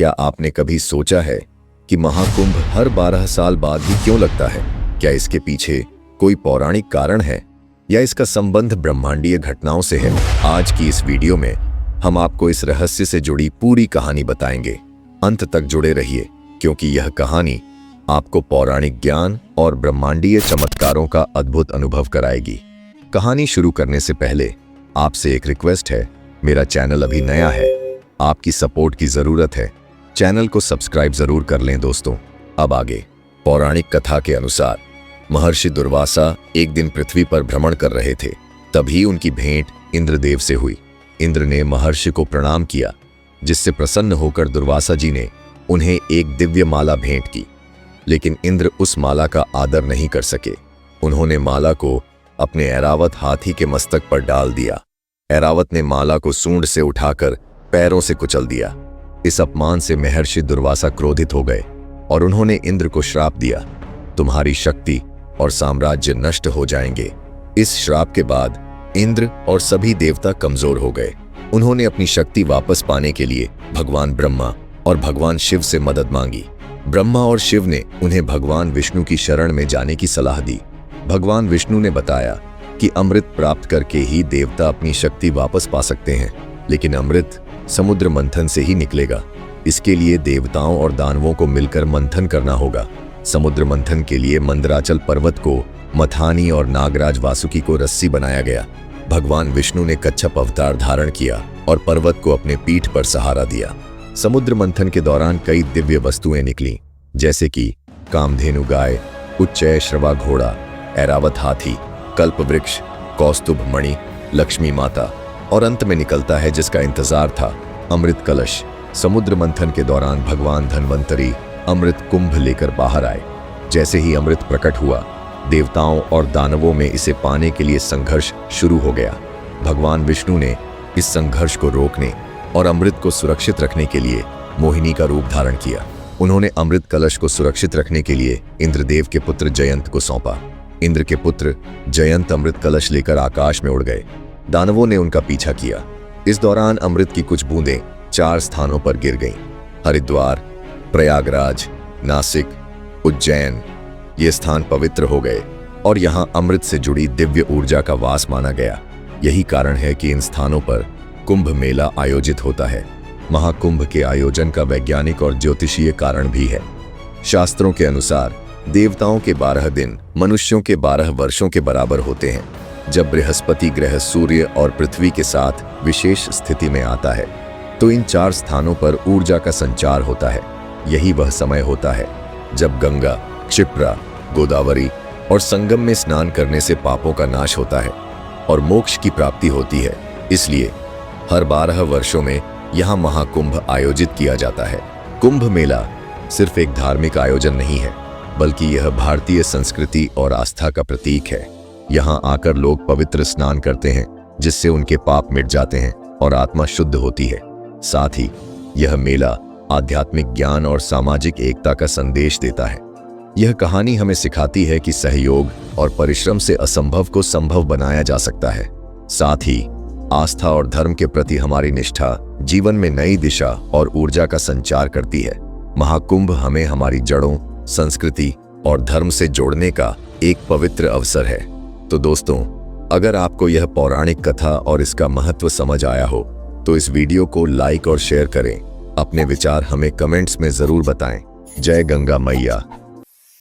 क्या आपने कभी सोचा है कि महाकुंभ हर 12 साल बाद ही क्यों लगता है? क्या इसके पीछे कोई पौराणिक कारण है या इसका संबंध ब्रह्मांडीय घटनाओं से है? आज की इस वीडियो में हम आपको इस रहस्य से जुड़ी पूरी कहानी बताएंगे। अंत तक जुड़े रहिए, क्योंकि यह कहानी आपको पौराणिक ज्ञान और ब्रह्मांडीय चमत्कारों का अद्भुत अनुभव कराएगी। कहानी शुरू करने से पहले आपसे एक रिक्वेस्ट है, मेरा चैनल अभी नया है, आपकी सपोर्ट की जरूरत है। चैनल को सब्सक्राइब जरूर कर लें दोस्तों। अब आगे। पौराणिक कथा के अनुसार महर्षि दुर्वासा एक दिन पृथ्वी पर भ्रमण कर रहे थे। तभी उनकी भेंट इंद्रदेव से हुई। इंद्र ने महर्षि को प्रणाम किया, जिससे प्रसन्न होकर दुर्वासा जी ने उन्हें एक दिव्य माला भेंट की। लेकिन इंद्र उस माला का आदर नहीं कर सके। उन्होंने माला को अपने ऐरावत हाथी के मस्तक पर डाल दिया। ऐरावत ने माला को सूंड से उठाकर पैरों से कुचल दिया। इस अपमान से महर्षि दुर्वासा क्रोधित हो गए और उन्होंने इंद्र को श्राप दिया, तुम्हारी शक्ति और साम्राज्य नष्ट हो जाएंगे। इस श्राप के बाद इंद्र और सभी देवता कमजोर हो गए। उन्होंने अपनी शक्ति वापस पाने के लिए भगवान ब्रह्मा और भगवान शिव से मदद मांगी। ब्रह्मा और शिव ने उन्हें भगवान विष्णु की शरण में जाने की सलाह दी। भगवान विष्णु ने बताया कि अमृत प्राप्त करके ही देवता अपनी शक्ति वापस पा सकते हैं, लेकिन अमृत समुद्र मंथन से ही निकलेगा। इसके लिए देवताओं और दानवों को मिलकर मंथन करना होगा। समुद्र मंथन के लिए मंदराचल पर्वत को मथानी और नागराज वासुकी को रस्सी बनाया गया। भगवान विष्णु ने कच्छप अवतार धारण किया और पर्वत को अपने पीठ पर सहारा दिया। समुद्र मंथन के दौरान कई दिव्य वस्तुएं निकली, जैसे कि कामधेनु गाय, उच्चय श्रवा घोड़ा, ऐरावत हाथी, कल्प वृक्ष, कौस्तुभ मणि, लक्ष्मी माता, और अंत में निकलता है जिसका इंतजार था, अमृत कलश। समुद्र मंथन के दौरान भगवान धन्वंतरी अमृत कुंभ लेकर बाहर आए। जैसे ही अमृत प्रकट हुआ, देवताओं और दानवों में इसे पाने के लिए संघर्ष शुरू हो गया। भगवान विष्णु ने इस संघर्ष को रोकने और अमृत को सुरक्षित रखने के लिए मोहिनी का रूप धारण किया। उन्होंने अमृत कलश को सुरक्षित रखने के लिए इंद्रदेव के पुत्र जयंत को सौंपा। इंद्र के पुत्र जयंत अमृत कलश लेकर आकाश में उड़ गए। दानवों ने उनका पीछा किया। इस दौरान अमृत की कुछ बूंदें 4 स्थानों पर गिर गईं। हरिद्वार, प्रयागराज, नासिक, उज्जैन। ये स्थान पवित्र हो गए और यहाँ अमृत से जुड़ी दिव्य ऊर्जा का वास माना गया। यही कारण है कि इन स्थानों पर कुंभ मेला आयोजित होता है। महाकुंभ के आयोजन का वैज्ञानिक और ज्योतिषीय कारण भी है। शास्त्रों के अनुसार देवताओं के 12 दिन मनुष्यों के 12 वर्षों के बराबर होते हैं। जब बृहस्पति ग्रह सूर्य और पृथ्वी के साथ विशेष स्थिति में आता है, तो इन 4 स्थानों पर ऊर्जा का संचार होता है। यही वह समय होता है जब गंगा, क्षिप्रा, गोदावरी और संगम में स्नान करने से पापों का नाश होता है और मोक्ष की प्राप्ति होती है। इसलिए हर 12 वर्षों में यहाँ महाकुंभ आयोजित किया जाता है। कुंभ मेला सिर्फ एक धार्मिक आयोजन नहीं है, बल्कि यह भारतीय संस्कृति और आस्था का प्रतीक है। यहाँ आकर लोग पवित्र स्नान करते हैं, जिससे उनके पाप मिट जाते हैं और आत्मा शुद्ध होती है। साथ ही यह मेला आध्यात्मिक ज्ञान और सामाजिक एकता का संदेश देता है। यह कहानी हमें सिखाती है कि सहयोग और परिश्रम से असंभव को संभव बनाया जा सकता है। साथ ही आस्था और धर्म के प्रति हमारी निष्ठा जीवन में नई दिशा और ऊर्जा का संचार करती है। महाकुंभ हमें हमारी जड़ों, संस्कृति और धर्म से जोड़ने का एक पवित्र अवसर है। तो दोस्तों, अगर आपको यह पौराणिक कथा और इसका महत्व समझ आया हो, तो इस वीडियो को लाइक और शेयर करें। अपने विचार हमें कमेंट्स में जरूर बताएं। जय गंगा मैया।